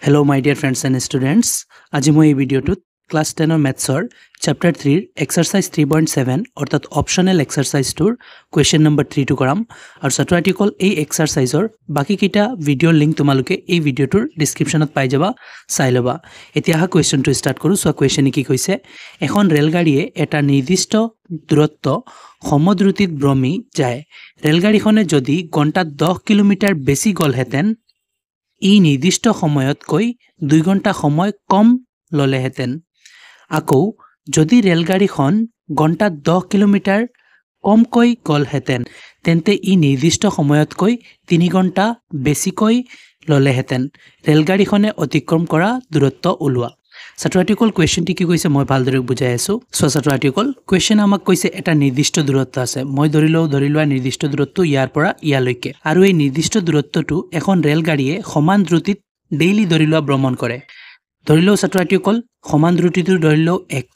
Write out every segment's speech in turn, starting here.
Hello my dear friends and students. আজি মই এই ভিডিওটোত ক্লাস 10 ৰ ম্যাথছৰ চ্যাপ্টাৰ 3 ৰ এক্সাৰসাইজ 3.7 অৰ্থাৎ অপচনেল এক্সাৰসাইজটোৰ কোৱেশ্চন নম্বৰ 3 টো কৰাম আৰু ছাত্ৰছাত্ৰীসকল এই এক্সাৰসাইজৰ বাকি কিটা ভিডিওৰ লিংক তোমালোকে এই ভিডিওটোৰ ডেসক্ৰিপচনত পাই যাবা চাই লবা এতিয়া হা কোৱেশ্চনটো ষ্টাৰ্ট কৰো সো কোৱেশ্চনে কি কৈছে এখন ৰেলগাড়ীয়ে এটা নিৰ্দিষ্ট দূৰত্ব সমদ্ৰুতিত ভ্ৰমি যায় ৰেলগাড়ীখনে যদি ঘণ্টাত 10 কিলোমিটাৰ বেছি গলহেতেন ই নিৰ্দিষ্ট সময়তকৈ 2 ঘণ্টা সময় কম ললেহেতেন আকৌ যদি ৰেলগাড়ীখন ঘণ্টাত 10 কিলোমিটাৰ কমকৈ গলহেতেন তেন্তে ই নিৰ্দিষ্ট সময়তকৈ 3 ঘণ্টা বেছিকৈ ললেহেতেন ৰেলগাড়ীখনে অতিক্ৰম কৰা দূৰত্ব ওলোৱা ছাত্ৰছাত্ৰীসকল কোৱেশ্চনটি কি কৈছে মই ভালদৰে বুজাই আছো ছাত্ৰছাত্ৰীসকল কোৱেশ্চন আমাক কৈছে এটা নিৰ্দিষ্ট দূৰত্ব আছে মই ধৰিলোৱা নিৰ্দিষ্ট দূৰত্ব ইয়াৰ পৰা ইয়ালৈকে আৰু এই নিৰ্দিষ্ট দূৰত্বটো এখন ৰেলগাড়ীয়ে সমান দ্ৰুতিত ডেইলি ধৰিলোৱা ভ্ৰমণ কৰে ধৰিলোৱা ছাত্ৰছাত্ৰীসকল সমান দ্ৰুতিটো ধৰিলোৱা x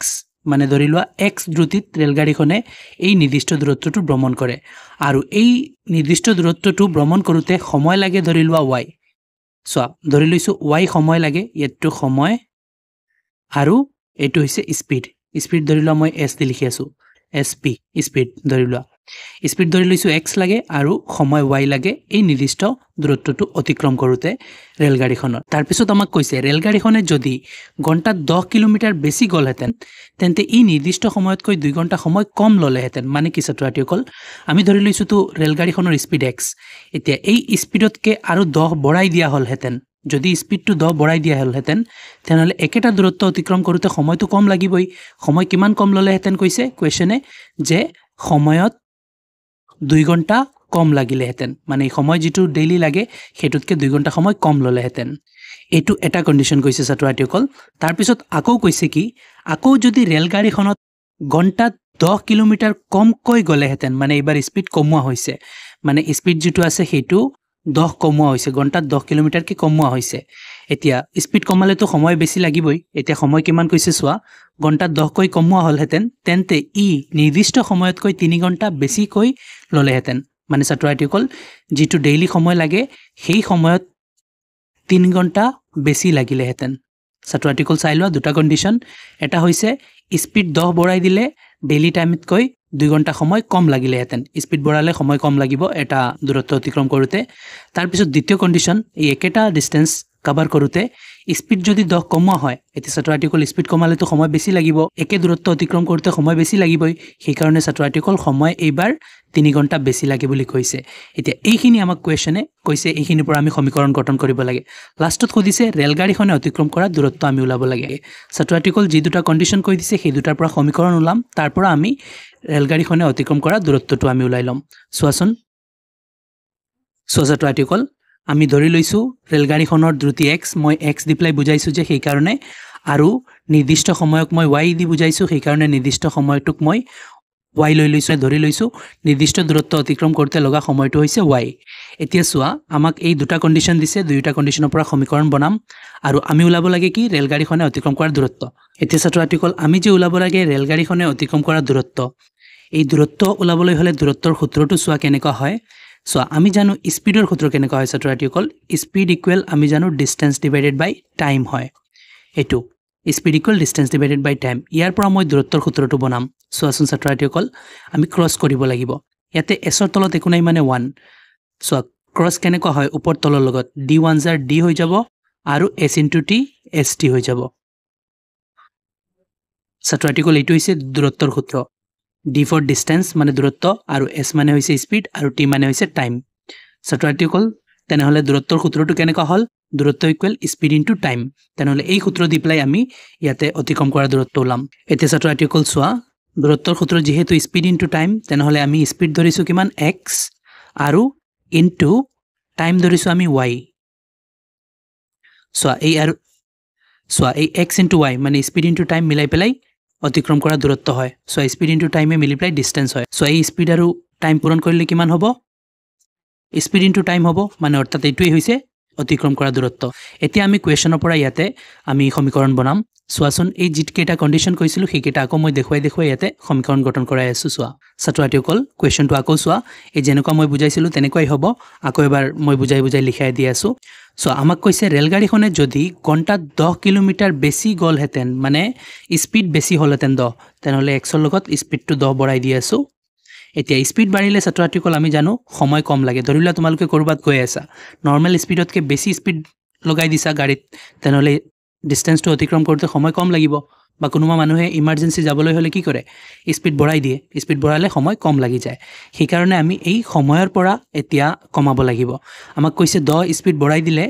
মানে ধৰিলোৱা x দ্ৰুতিত ৰেলগাড়ীখনে এই নিৰ্দিষ্ট দূৰত্বটো ভ্ৰমণ কৰে আৰু এই নিৰ্দিষ্ট দূৰত্বটো ভ্ৰমণ কৰোতে সময় লাগে ধৰিলোৱা y সো ধৰিলৈছো y সময় লাগে এটো সময় আৰু এটো হৈছে স্পিড ধৰিলোৱা মই s দি লিখি আছো sp স্পিড ধৰিলৈছো x লাগে আৰু সময় y লাগে এই নিৰ্দিষ্ট দূৰত্বটো অতিক্ৰম কৰোতে ৰেলগাড়ীখনৰ তাৰ পিছত আমাক কৈছে ৰেলগাড়ীখনে যদি ঘণ্টাত 10 কিলোমিটাৰ বেছি গলহেতেন তেন্তে ই নিৰ্দিষ্ট সময়তকৈ 2 ঘণ্টা সময় কম ললেহেতেন মানে কি ছাত্ৰছাত্ৰীসকল আমি ধৰিলৈছো তো ৰেলগাড়ীখনৰ স্পিড x এতিয়া এই স্পিডতকে আৰু 10 বঢ়াই দিয়া হলহেতেন যদি স্পিডটো 10 বঢ়াই দিয়া হলহেতেন তেনহলে একেটা দূৰত্ব অতিক্ৰম কৰোতে সময়টো কম লাগিবই সময় কিমান কম ললেহেতেন কৈছে কোৱেশ্চনে যে সময়ত 2 ঘণ্টা কম লাগিলেহেতেন মানে এই সময় যেটো ডেইলি লাগে হেতুতকে 2 ঘণ্টা সময় কম ললেহেতেন এটো এটা কন্ডিশন কৈছে ছাত্ৰছাত্ৰীসকল তাৰ পিছত আকৌ কৈছে কি আকৌ যদি ৰেলগাড়ীখনত ঘণ্টাত 10 কিলোমিটাৰ কমকৈ গলেহেতেন মানে এবাৰ স্পিড কমোৱা হৈছে মানে স্পিড যেটো আছে হেতু 10 কমোৱা হৈছে ঘণ্টাত 10 কিলোমিটাৰ কি কমোৱা হৈছে এতিয়া স্পিড কমালে তো সময় বেছি লাগিবই এতিয়া সময় কিমান কৈছে সোৱা ঘণ্টাত 10 কৈ কমোৱা হলহেতেন তেন্তে ই নিৰ্দিষ্ট সময়তকৈ 3 ঘণ্টা বেছিকৈ ললেহেতেন মানে ছাত্ৰছাত্ৰীসকল যেটো ডেইলি সময় লাগে সেই সময়ত 3 ঘণ্টা বেছি লাগিলেহেতেন ছাত্ৰছাত্ৰীসকল চাই লোৱা দুটা কন্ডিশন এটা হৈছে স্পিড 10 বঢ়াই দিলে ডেইলি টাইমতকৈ 2 ঘণ্টা সময় কম লাগিলেহেতেন স্পিড বঢ়ালে সময় কম লাগিব এটা দূৰত্ব অতিক্ৰম কৰোতে তাৰ পিছত দ্বিতীয় কন্ডিশন এই একেটা ডিসটেন্স কভাৰ কৰোতে স্পিড যদি 10 কমোৱা হয় এতি ছাত্ৰছাত্ৰীসকল স্পিড কমালে তো সময় বেছি লাগিব একে দূৰত্ব অতিক্ৰম কৰোতে সময় বেছি লাগিবই সেই কাৰণে ছাত্ৰছাত্ৰীসকল সময় এইবাৰ 3 ঘণ্টা বেছি লাগে বুলি কৈছে এতিয়া এইখিনি আমাক কোৱেশ্চনে কৈছে এইখিনিৰ পৰা আমি সমীকৰণ গঠন কৰিব লাগে লাষ্টত খুদিছে ৰেলগাড়ীখনে অতিক্ৰম কৰা দূৰত্ব আমি উলাব লাগে ছাত্ৰছাত্ৰীসকল যি দুটা কন্ডিশন কৈ দিছে সেই দুটাৰ পৰা সমীকৰণ উলাম তাৰ পৰা আমি ৰেলগাড়ীখনে অতিক্ৰম কৰা দূৰত্বটো আমি উলাই লম সোৱাচোন ছাত্ৰছাত্ৰীসকল আমি ধৰি লৈছো ৰেলগাড়ীখনৰ দ্ৰুতি x মই x দি প্লাই বুজাইছো যে সেই কাৰণে আৰু নিৰ্দিষ্ট সময়ক মই y দি বুজাইছো সেই কাৰণে নিৰ্দিষ্ট সময়টোক মই y লৈ লৈছো ধৰি লৈছো নিৰ্দিষ্ট দূৰত্ব অতিক্ৰম কৰতে লগা সময়টো হৈছে y এতিয়া সোৱা আমাক এই দুটা কন্ডিশন দিছে দুইটা কন্ডিশনৰ পৰা সমীকৰণ বনাম আৰু আমি উলাব লাগে কি ৰেলগাড়ীখনে অতিক্ৰম কৰা দূৰত্ব এতিয়া ছাত্ৰছাত্ৰীসকল আমি যে উলাব লাগে ৰেলগাড়ীখনে অতিক্ৰম কৰা দূৰত্ব এই দূৰত্ব উলাবলৈ হলে দূৰত্বৰ সূত্ৰটো সোৱা কেনেকুৱা হয় সো আমি জানো স্পিডৰ সূত্ৰ কেনেকুৱা হয় ছাত্ৰছাত্ৰীসকল স্পিড ইকুৱেল আমি জানো ডিসটেন্স ডিভাইডেড বাই টাইম হয় এটো স্পিড ইকুৱেল ডিসটেন্স ডিভাইডেড বাই টাইম ইয়াৰ পৰা মই দূৰত্বৰ সূত্ৰটো বনাম সোৱাচোন ছাত্ৰছাত্ৰীসকল আমি ক্ৰস কৰিব লাগিব ইয়াতে s ৰ তলত একো নাই মানে 1 সো ক্ৰস কেনেকুৱা হয় ওপৰ তলৰ লগত d1 জাৰ d হৈ যাব আৰু s * t st হৈ যাব ছাত্ৰছাত্ৰীসকল এইটো হৈছে দূৰত্বৰ সূত্ৰ d for distance মানে দূৰত্ব আৰু s মানে হৈছে স্পিড আৰু t মানে হৈছে টাইম ছাত্ৰছাত্ৰীসকল তেনেহলে দূৰত্বৰ সূত্ৰটো কেনেকুৱা হল দূৰত্ব ইকুৱেল স্পিড ইনটু টাইম তেনেহলে এই সূত্ৰ দি প্লাই আমি ইয়াতে অতিক্ৰম কৰা দূৰত্ব উলাম এতিয়া ছাত্ৰছাত্ৰীসকল সোৱা দূৰত্বৰ সূত্ৰ যেহেতু স্পিড ইনটু টাইম তেনেহলে আমি স্পিড ধৰিছো কিমান x আৰু ইনটু টাইম ধৰিছো আমি y সোৱা এই x ইনটু y মানে স্পিড ইনটু টাইম মিলাই পেলাই অতিক্ৰম কৰা দূৰত্ব হয় সো স্পিড ইনটু টাইমে মিলি প্লাই ডিসটেন্স হয় সো এই স্পিড আৰু টাইম পূৰণ কৰিলে কিমান হ'ব স্পিড ইনটু টাইম হ'ব মানে অৰ্থাৎ এইটোই হৈছে অতিক্ৰম কৰা দূৰত্ব এতিয়া আমি কোৱেশ্যনৰ পৰা ইয়াতে আমি সমীকৰণ বনাম চোৱাচোন এই যিকেইটা কণ্ডিশ্যন কৈছিলোঁ সেইকেইটা আকৌ মই দেখুৱাই ইয়াতে সমীকৰণ গঠন কৰাই আছোঁ চোৱা ছাত্ৰ-ছাত্ৰীসকল কুৱেশ্যনটো আকৌ চোৱা এই যেনেকুৱা মই বুজাইছিলোঁ তেনেকুৱাই হ'ব আকৌ এবাৰ মই বুজাই লিখাই দি আছোঁ চোৱা আমাক কৈছে ৰেলগাড়ীখনে যদি ঘণ্টাত 10 কিলোমিটাৰ বেছি গ'লহেঁতেন মানে স্পীড বেছি হ'লহেঁতেন 10 তেনেহ'লে এক্সৰ লগত স্পীডটো 10 বঢ়াই দি আছোঁ এতিয়া স্পীড বাঢ়িলে ছাত্ৰ-ছাত্ৰীসকল আমি জানো সময় কম লাগে ধৰি লোৱা তোমালোকে ক'ৰবাত গৈ আছা নৰ্মেল স্পীডতকৈ বেছি স্পীড লগাই দিছা গাড়ীত তেনেহ'লে ডিষ্টেন্সটো অতিক্ৰম কৰোঁতে সময় কম লাগিব বা কোনোবা মানুহে ইমাৰ্জেঞ্চি যাবলৈ হ'লে কি কৰে স্পীড বঢ়াই দিয়ে স্পীড বঢ়ালে সময় কম লাগি যায় সেইকাৰণে আমি এই সময়ৰ পৰা এতিয়া কমাব লাগিব আমাক কৈছে 10 স্পীড বঢ়াই দিলে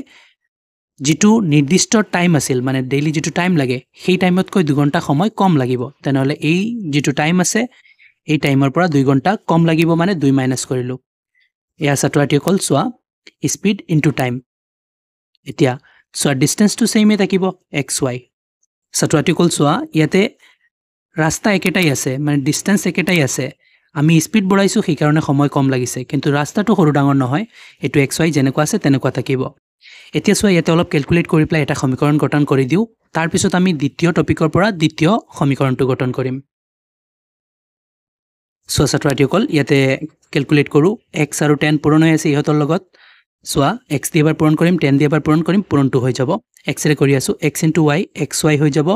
যিটো নিৰ্দিষ্ট টাইম আছিল মানে ডেইলি যিটো টাইম লাগে সেই টাইমতকৈ 2 ঘণ্টা সময় কম লাগিব তেনেহ'লে এই যিটো টাইম আছে এই টাইমৰ পৰা 2 ঘণ্টা কম লাগিব মানে 2 মাইনাছ কৰিলোঁ এয়া ছাত্ৰ-ছাত্ৰীসকল চোৱা স্পীড ইনটু টাইম এতিয়া চোৱা ডিষ্টেন্সটো ছেইমে থাকিব XY ছাত্ৰ-ছাত্ৰীসকল চোৱা ইয়াতে ৰাস্তা একেটাই আছে মানে ডিষ্টেন্স একেটাই আছে আমি স্পীড বঢ়াইছোঁ সেইকাৰণে সময় কম লাগিছে কিন্তু ৰাস্তাটো সৰু ডাঙৰ নহয় এইটো XY যেনেকুৱা আছে তেনেকুৱা থাকিব এতিয়া চোৱা ইয়াতে অলপ কেলকুলেট কৰি পেলাই এটা সমীকৰণ গঠন কৰি দিওঁ তাৰপিছত আমি দ্বিতীয় টপিকৰ পৰা দ্বিতীয় সমীকৰণটো গঠন কৰিম চোৱা ছাত্ৰ-ছাত্ৰীসকল ইয়াতে কেলকুলেট কৰোঁ x আৰু 10 পূৰণ হৈ আছে ইহঁতৰ লগত চোৱা x দি এবাৰ পূৰণ কৰিম 10 দি এবাৰ পূৰণ কৰিম পূৰণটো হৈ যাব x ৰে কৰি আছোঁ x * y xy হৈ যাব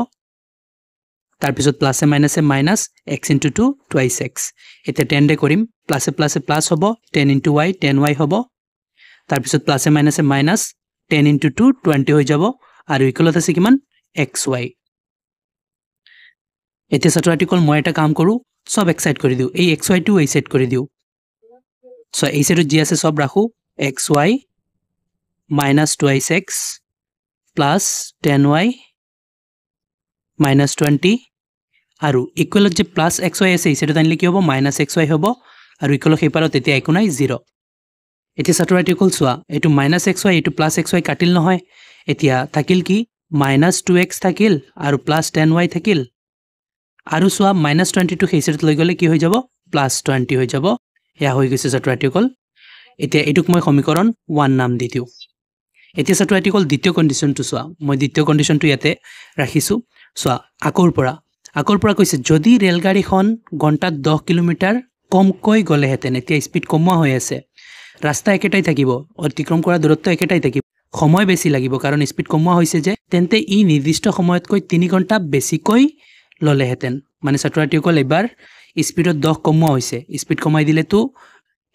তাৰপিছত প্লাছে মাইনাছে মাইনাছ x * 2 টুৱাইছ x এতিয়া 10 ৰে কৰিম প্লাছে প্লাছে প্লাছ হ'ব 10 * y 10y হ'ব তাৰপিছত প্লাছে মাইনাছে মাইনাছ 10 * 2 20 হৈ যাব আৰু ইকুৱেলত আছে কিমান xy এতিয়া ছাত্ৰ-ছাত্ৰীসকল মই এটা কাম কৰোঁ সব এক সাইড কৰি দিওঁ এই xy টো এই সাইড কৰি দিওঁ সো এই সাইডত যি আছে সব ৰাখো xy minus 2x plus 10y minus 20 আৰু ইকুৱেলত যে প্লাস xy আছে সেটা তাইলে কি হ'ব minus xy হ'ব আৰু ইকুৱেল হেপাৰত এতিয়া একো নাই 0 এতিয়া ছাত্ৰ-ছাত্ৰীসকল চোৱা এটো minus xy এটো plus xy কাটিল নহয় এতিয়া থাকিল কি minus 2x থাকিল আৰু plus 10y থাকিল আৰু চোৱা minus 20 টো হেইসেট লৈ গলে কি হৈ যাব plus 20 হৈ যাব ইয়া হৈ গৈছে ছাত্ৰ-ছাত্ৰীসকল এতিয়া এটুক মই সমীকৰণ 1 নাম দি দিও এতিয়া ছাত্ৰ-ছাত্ৰীসকল দ্বিতীয় কন্ডিশনটো চোৱা মই দ্বিতীয় কন্ডিশনটো ইয়াতে ৰাখিছো চোৱা আকৌৰ পৰা কৈছে যদি ৰেলগাড়ীখন ঘণ্টাত 10 কিলোমিটাৰ কমকৈ গলে হেতেন এতিয়া স্পিড কমৱা হৈ আছে ৰাস্তা একেটাই থাকিব অতিক্ৰম কৰা দূৰত্ব একেটাই থাকিব সময় বেছি লাগিব কাৰণ স্পিড কমৱা হৈছে যে তেন্তে ই নিৰ্দিষ্ট সময়তকৈ 3 ঘণ্টা বেছিকৈ ললে হেতেন মানে ছাত্ৰ-ছাত্ৰীসকল এবাৰ স্পিডত 10 কমৱা হৈছে স্পিড কমাই দিলে তো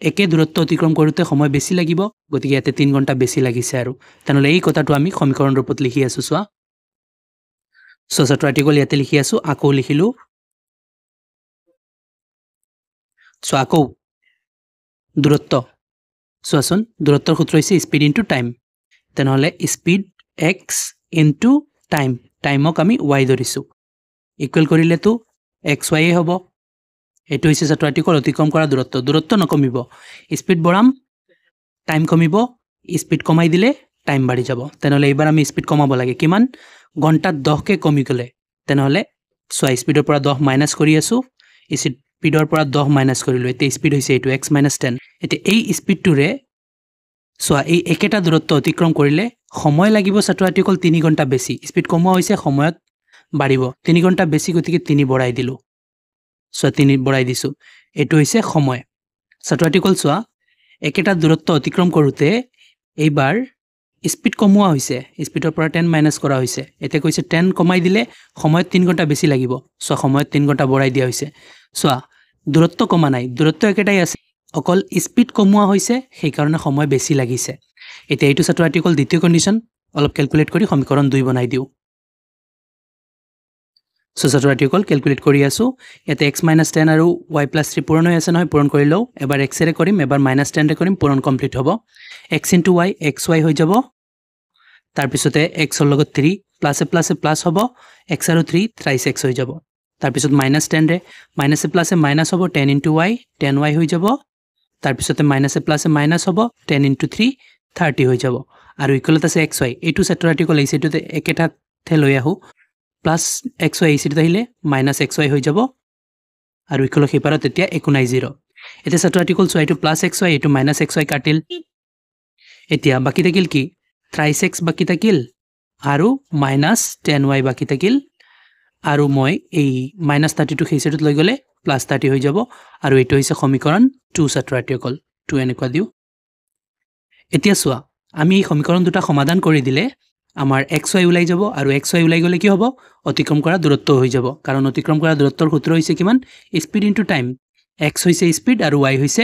একে দূৰত্ব অতিক্ৰম কৰোতে সময় বেছি লাগিব গতিকে ইয়াতে 3 ঘণ্টা বেছি লাগিছে আৰু তেনলে এই কথাটো আমি সমীকৰণ ৰূপত লিখি আছো চোৱা ছাত্ৰ-ছাত্ৰীসকল ইয়াতে লিখি আছো আকৌ লিখিলো চোৱা আকৌ দূৰত্ব চোৱাচোন দূৰত্বৰ সূত্ৰ হৈছে স্পিড ইনটু টাইম তেনহলে স্পিড x ইনটু টাইমক আমি y ধৰিছো ইকুৱেল কৰিলে তো xy এ হ'ব এটো হৈছে ছাত্ৰ-ছাত্ৰীসকল অতিক্ৰম কৰা দূৰত্ব নকমিব স্পিড বঢ়াম টাইম কমিব স্পিড কমাই দিলে টাইম বাঢ়ি যাব তেনহলে এবাৰ আমি স্পিড কমাব লাগে কিমান ঘণ্টাত 10 কে কমি গলে তেনহলে সোয়া স্পিডৰ পৰা 10 মাইনাস কৰি আছো স্পিডৰ পৰা 10 মাইনাস কৰিলো এতে স্পিড হৈছে এটো x - 10 এতে এই স্পিডটোৰে সোয়া এই একেটা দূৰত্ব অতিক্ৰম কৰিলে সময় লাগিব ছাত্ৰ-ছাত্ৰীসকল 3 ঘণ্টা বেছি স্পিড কমৱা হৈছে সময়ত বাঢ়িব 3 ঘণ্টা বেছি গতিকে 3 বঢ়াই দিলো সোয়া 3 বঢ়াই দিছো এটো হৈছে সময় ছাত্ৰ-ছাত্ৰীসকল সোয়া একেটা দূৰত্ব অতিক্ৰম কৰোতে এইবাৰ স্পিড কমৱা হৈছে স্পিডৰ পৰা 10 মাইনাস কৰা হৈছে এতে কৈছে 10 কমাই দিলে সময়ত 3 ঘণ্টা বেছি লাগিব সোয়া সময়ত 3 ঘণ্টা বঢ়াই দিয়া হৈছে সোয়া দূৰত্ব কমা নাই দূৰত্ব একেটাই আছে অকল স্পিড কমৱা হৈছে সেই কাৰণে সময় বেছি লাগিছে এতে এইটো ছাত্ৰ-ছাত্ৰীসকল দ্বিতীয় কন্ডিশন অলপ ক্যালকুলেট কৰি সমীকৰণ 2 বনাই দিও ছাত্ৰ-ছাত্ৰীসকল ক্যালকুলেট কৰি আছো ইয়াতে x - 10 আৰু y + 3 পূৰণ হৈ আছে নহয় পূৰণ কৰি লও এবাৰ x ৰে কৰিম এবাৰ -10 ৰে কৰিম পূৰণ কমপ্লিট হ'ব x * y xy হৈ যাব তাৰ পিছতে x ৰ লগত 3 প্লাছে প্লাছে প্লাস হ'ব x আৰু 3 থ্ৰাইস x হৈ যাব তাৰ পিছত -10 ৰে মাইনাসে প্লাসে মাইনাস হ'ব 10 * y 10y হৈ যাব তাৰ পিছতে মাইনাসে প্লাসে মাইনাস হ'ব 10 * 3 30 হৈ যাব আৰু ইকুৱেলত আছে xy এইটো ছাত্ৰ-ছাত্ৰীসকল এই সাইডতে একেটা থে লৈ আহো প্লাস xy এই সাইডত আহিলে -xy হৈ যাব আৰু ইকুৱেল হেপাৰত এতিয়া একো নাই 0 এতিয়া ছাত্ৰ-ছাত্ৰীসকল চোৱা এইটো +xy এইটো -xy কাটিল এতিয়া বাকি থাকিল কি 3x বাকি থাকিল আৰু -10y বাকি থাকিল আৰু মই এই -32 সেই সাইডত লৈ গলে +30 হৈ যাব আৰু এটো হৈছে সমীকৰণ 2 ছাত্ৰছাত্ৰীসকল 2 এনেকুৱা দিও এতিয়া চোৱা আমি এই সমীকৰণ দুটা সমাধান কৰি দিলে আমাৰ xy ওলাই যাব আৰু xy ওলাই গলে কি হ'ব অতিক্ৰম কৰা দূৰত্ব হৈ যাব কাৰণ অতিক্ৰম কৰা দূৰত্বৰ সূত্ৰ হৈছে কিমান স্পীড ইনটু টাইম x হৈছে স্পীড আৰু y হৈছে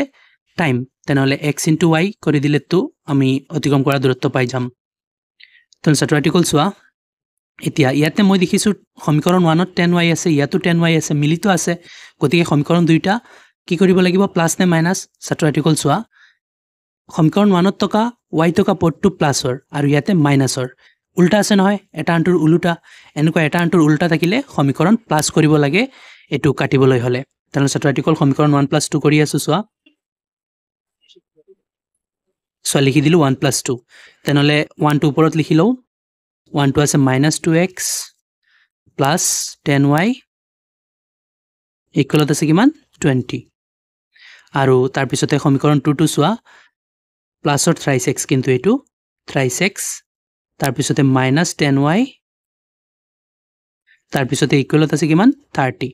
টাইম তেনেহলে x ইনটু y কৰি দিলে তো আমি অতিক্ৰম কৰা দূৰত্ব পাই যাম তেন ছাত্ৰছাত্ৰীসকল চোৱা এতিয়া ইয়াতে মই দেখিছো সমীকৰণ 1ত 10y আছে ইয়াতো 10y আছে মিলিত আছে গতিকে সমীকৰণ দুইটা কি কৰিব লাগিব প্লাস নে মাইনাস ছাত্ৰছাত্ৰীসকল চোৱা সমীকৰণ 1ত টকা y টকা পদটো প্লাসৰ আৰু ইয়াতে মাইনাসৰ উল্টা আছে নহয় এটা আনটোৰ উল্টা এনেকুৱা এটা আনটোৰ উল্টা থাকিলে সমীকৰণ প্লাস কৰিব লাগে এটো কাটিবলৈ হলে তেনে ছাত্ৰছাত্ৰীসকল সমীকৰণ 1 + 2 কৰি আছো চোৱা লিখি দিলো 1 + 2 তেনেহলে 1 টো ওপৰত লিখি লও 1 টো আছে -2x + 10y ইকুৱেলত আছে কিমান 20 আৰু তাৰ পিছতে সমীকৰণ 2 টো চোৱা প্লাসৰ 3x কিন্তু এটো 3x তাৰ পিছতে -10y তাৰ পিছতে ইকুৱেলত আছে কিমান 30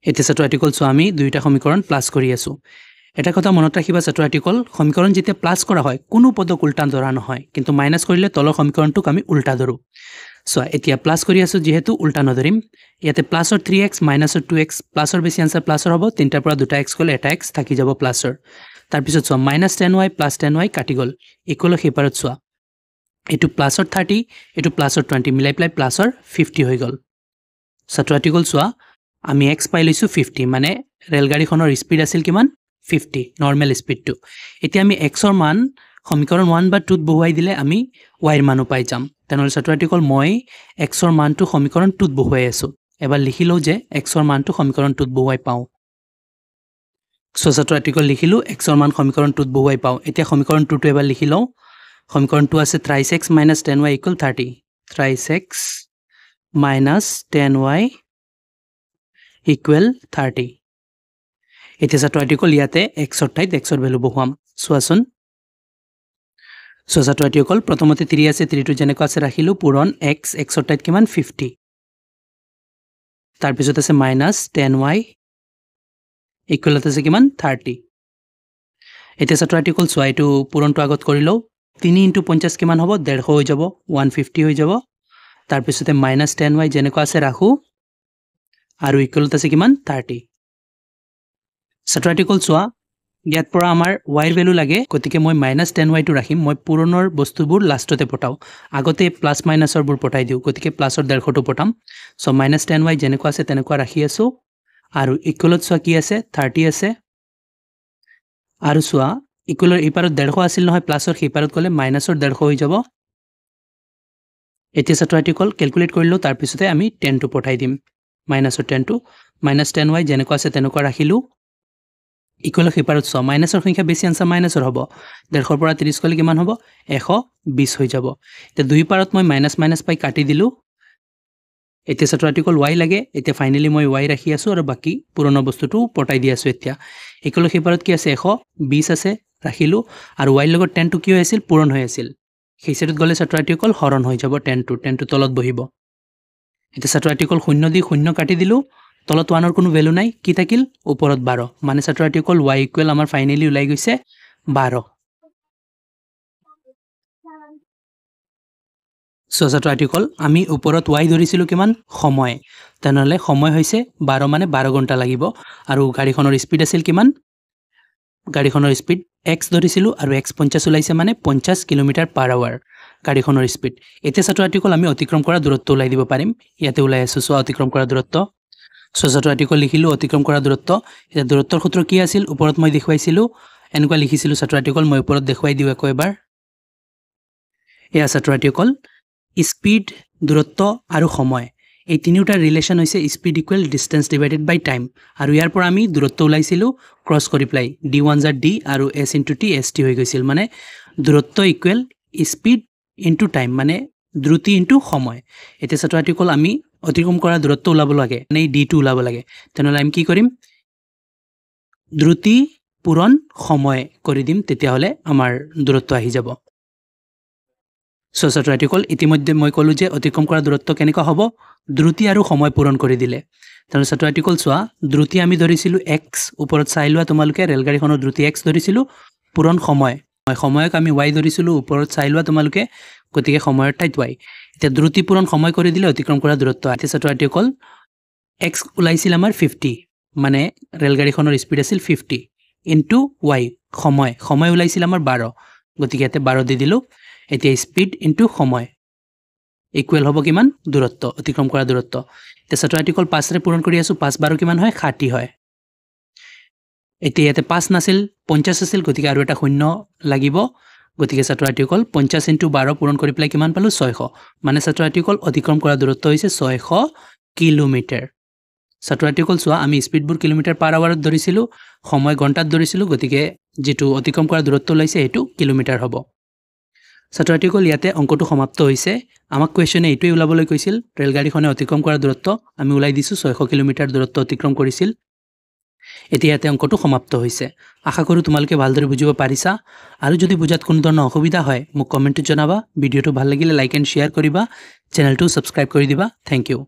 এতিয়া ছাত্ৰছাত্ৰীসকল চোৱা আমি দুইটা সমীকৰণ প্লাস কৰি আছো এটা কথা মনত ৰাখিবা ছাত্ৰছাত্ৰীসকল সমীকৰণ যেতিয়া প্লাস কৰা হয় কোনো পদক উল্টা ধৰা নহয় কিন্তু মাইনাস কৰিলে তলৰ সমীকৰণটোক আমি উল্টা ধৰো সো এতিয়া প্লাস কৰি আছো যেহেতু উল্টা নধৰিম ইয়াতে প্লাসৰ 3x মাইনাসৰ 2x প্লাসৰ বেছি আনসাৰ প্লাসৰ হ'ব তিনটাৰ পৰা দুটা x গলে এটা x থাকি যাব প্লাসৰ তাৰ পিছত চোৱা -10y + 10y কাটি গল ইকুৱেল হেপাৰত চোৱা এটো প্লাসৰ 30 এটো প্লাসৰ 20 মিলাই প্লাই প্লাসৰ 50 হৈ গল ছাত্ৰছাত্ৰীসকল চোৱা আমি x পাই লৈছো 50 মানে ৰেলগাড়ীখনৰ স্পীড আছিল কিমান 50 নৰমাল স্পীড টু এতিয়া আমি x ৰ মান সমীকৰণ 1 বা 2 ত বহুৱাই দিলে আমি y ৰ মানো পাই যাম তেনেহলে ছাত্ৰছাত্ৰীসকল মই x ৰ মানটো সমীকৰণ 2 ত বহুৱাই আছো এবাৰ লিখি লও যে x ৰ মানটো সমীকৰণ 2 ত বহুৱাই পাও ছাত্ৰছাত্ৰীসকল লিখিলো x ৰ মান সমীকৰণ 2 ত বহুৱাই পাও এতিয়া সমীকৰণ 2 টো এবাৰ লিখি লও সমীকৰণ 2 আছে 3x - 10y = 30 3x - 10y = 30 এতিয়া ছাত্ৰছাত্ৰীসকল ইয়াতে x ৰ ঠাইত x ৰ ভ্যালু বহুৱাম চোৱাচোন ছাত্ৰছাত্ৰীসকল প্ৰথমতে 3 আছে 3 টো যেনেকৈ আছে ৰাখিলো পূৰণ x ৰ ঠাইত কিমান 50 তাৰ পিছত আছে -10y ইকুৱেলত আছে কিমান 30 এতিয়া ছাত্ৰছাত্ৰীসকল চোৱা এটো পূৰণটো আগত কৰি লও 3 * 50 কিমান হ'ব 150 হৈ যাব 150 হৈ যাব তাৰ পিছতে -10y যেনেকৈ আছে ৰাখো আৰু ইকুৱেলত আছে কিমান 30 ছাত্ৰছাত্ৰীসকল চোৱা ইয়াত পৰা আমাৰ y ৰ ভ্যালু লাগে গতিকে মই -10y টো ৰাখিম মই পূৰণৰ বস্তুবোৰ লাষ্টতে পটাও আগতে প্লাস মাইনাসৰ বোৰ পটাই দিও গতিকে প্লাসৰ 150 টো পটাম সো -10y যেনেকৈ আছে তেনেকৈ ৰাখি আছো আৰু ইকুৱেলত চোৱা কি আছে 30 আছে আৰু চোৱা ইকুৱেলৰ ইপাৰত 150 আছিল নহয় প্লাসৰ হিপাৰত গলে মাইনাসৰ 150 হৈ যাব এতিয়া ছাত্ৰছাত্ৰীসকল ক্যালকুলেট কৰিলো তাৰ পিছতে আমি 10 টো পঠাই দিম মাইনাসৰ 10 টো -10y যেনেকৈ আছে তেনেকৈ ৰাখিলো ইকুৱেলৰ হিপাৰত চোৱা মাইনাসৰ সংখ্যা বেছি আনসাৰ মাইনাসৰ হ'ব 150 পৰা 30 গলে কিমান হ'ব 120 হৈ যাব তে দুই পাৰত মই মাইনাস মাইনাস পাই কাটি দিলো এতিয়া ছাত্ৰছাত্ৰীসকল y লাগে এতিয়া ফাইনালি মই y ৰাখি আছো আৰু বাকি পুৰণা বস্তুটো পটাই দি আছো এতিয়া ইকুৱেলৰ হিপাৰত কি আছে 120 আছে ৰাখিলো আৰু y লগত 10 টো কি হৈ আছিল পূৰণ হৈ আছিল সেই সাইডত গলে ছাত্ৰছাত্ৰীসকল হৰণ হৈ যাব 10 টো তলত বহিব এতিয়া ছাত্ৰছাত্ৰীসকল 0 দি 0 কাটি দিলো তলত 1 ৰ কোনো ভ্যালু নাই কি থাকিল ওপৰত 12 মানে ছাত্ৰছাত্ৰীসকল y ইকুৱেল আমাৰ ফাইনালি ওলাই গৈছে 12 ছাত্ৰছাত্ৰীসকল আমি ওপৰত y ধৰিছিলো কিমান সময় তেনেহলে সময় হৈছে 12 মানে 12 ঘণ্টা লাগিব আৰু গাড়ীখনৰ স্পীড আছিল কিমান গাড়ীখনৰ স্পীড x ধৰিছিলো আৰু x 50 ওলাইছে মানে 50 কিমি/আৱাৰ গাড়ীখনৰ স্পীড এতিয়া ছাত্ৰছাত্ৰীসকল আমি অতিক্ৰম কৰা দূৰত্ব ওলাই দিব পাৰিম ইয়াতে ওলাই আছে সো অতিক্ৰম কৰা দূৰত্ব ছাত্ৰছাত্ৰীসকল লিখিলো অতিক্ৰম কৰা দূৰত্ব এটা দূৰত্বৰ সূত্ৰ কি আছিল ওপৰত মই দেখুৱাইছিলো এনেকুৱা লিখিছিলো ছাত্ৰছাত্ৰীসকল মই ওপৰত দেখুৱাই দিও আকৌ এবাৰ এয়া ছাত্ৰছাত্ৰীসকল স্পীড দূৰত্ব আৰু সময় এই তিনিটা ৰিলেচন হৈছে স্পীড ইকুৱেল ডিসটেন্স ডিভাইডেড বাই টাইম আৰু ইয়াৰ পৰা আমি দূৰত্ব ওলাইছিলো ক্ৰস কৰি প্লাই d1 * d আৰু s * t st হৈ গৈছিল মানে দূৰত্ব ইকুৱেল স্পীড ইনটু টাইম মানে দ্ৰুতি ইনটু সময় এতিয়া ছাত্ৰছাত্ৰীসকল আমি অতিক্ৰম কৰা দূৰত্ব ওলাব লাগে মানে d টো ওলাব লাগে তেনেহলে আমি কি কৰিম দ্ৰুতি পূৰণ সময় কৰি দিম তেতিয়াহ'লে আমাৰ দূৰত্ব আহি যাব সো ছাত্ৰ ছাত্ৰীসকল ইতিমধ্যে মই ক'লোঁ যে অতিক্ৰম কৰা দূৰত্ব কেনেকুৱা হ'ব দ্ৰুতি আৰু সময় পূৰণ কৰি দিলে তাৰ ছাত্ৰ ছাত্ৰীসকল চোৱা দ্ৰুতি আমি ধৰিছিলোঁ x ওপৰত চাই লোৱা তোমালোকে ৰেলগাড়ীখনৰ দ্ৰুতি x ধৰিছিলোঁ পূৰণ সময়ক আমি y ধৰিছিলোঁ ওপৰত চাই লোৱা তোমালোকে গতিকে সময়ৰ ঠাইত y এতিয়া দ্ৰুতি পূৰণ সময় কৰি দিলে অতিক্ৰম কৰা দূৰত্ব এতিয়া ছাত্ৰ ছাত্ৰীসকল x ওলাইছিল আমাৰ 50 মানে ৰেলগাড়ীখনৰ স্পীড আছিল 50 ইনটু y সময় ওলাইছিল আমাৰ 12 গতিকে ইয়াতে 12 দি দিলোঁ এতিয়া স্পীড ইনটু সময় ইকুৱেল হ'ব কিমান দূৰত্ব অতিক্ৰম কৰা দূৰত্ব এতিয়া ছাত্ৰ ছাত্ৰীসকল 5 ৰে পূৰণ কৰি আছোঁ 5 12 কিমান হয় 60 হয় এতিয়া ইয়াতে 5 নাছিল 50 আছিল গতিকে আৰু এটা শূন্য লাগিব গতিকে ছাত্ৰ ছাত্ৰীসকল 50 ইনটু 12 পূৰণ কৰি পেলাই কিমান পালোঁ 600 মানে ছাত্ৰ ছাত্ৰীসকল অতিক্ৰম কৰা দূৰত্ব হৈছে 600 কিলোমিটাৰ ছাত্ৰ ছাত্ৰীসকল চোৱা আমি স্পীডবোৰ কিলোমিটাৰ পাৰ আৱাৰত ধৰিছিলোঁ সময় ঘণ্টাত ধৰিছিলোঁ গতিকে যেটো অতিক্ৰম কৰা দূৰত্ব লৈছে এটো কিলোমিটাৰ হ'ব ছাত্ৰ ছাত্ৰীসকল ইয়াতে অংকটো সমাপ্ত হৈছে আমাক কোৱেশ্চনে এইটোই উলাবলৈ কৈছিল ৰেলগাড়ীখনে অতিক্ৰম কৰা দূৰত্ব আমি উলাই দিছো 600 কিলোমিটাৰ দূৰত্ব অতিক্ৰম কৰিছিল এতিয়া ইয়াতে অংকটো সমাপ্ত হৈছে আশা কৰো তোমালোকে ভালদৰে বুজিব পাৰিছা আৰু যদি বুজাত কোনো ধৰণৰ অসুবিধা হয় মোক কমেন্টত জনাবা ভিডিওটো ভাল লাগিলে লাইক এণ্ড শেয়াৰ কৰিবা চেনেলটো সাবস্ক্ৰাইব কৰি দিবা থ্যাংক ইউ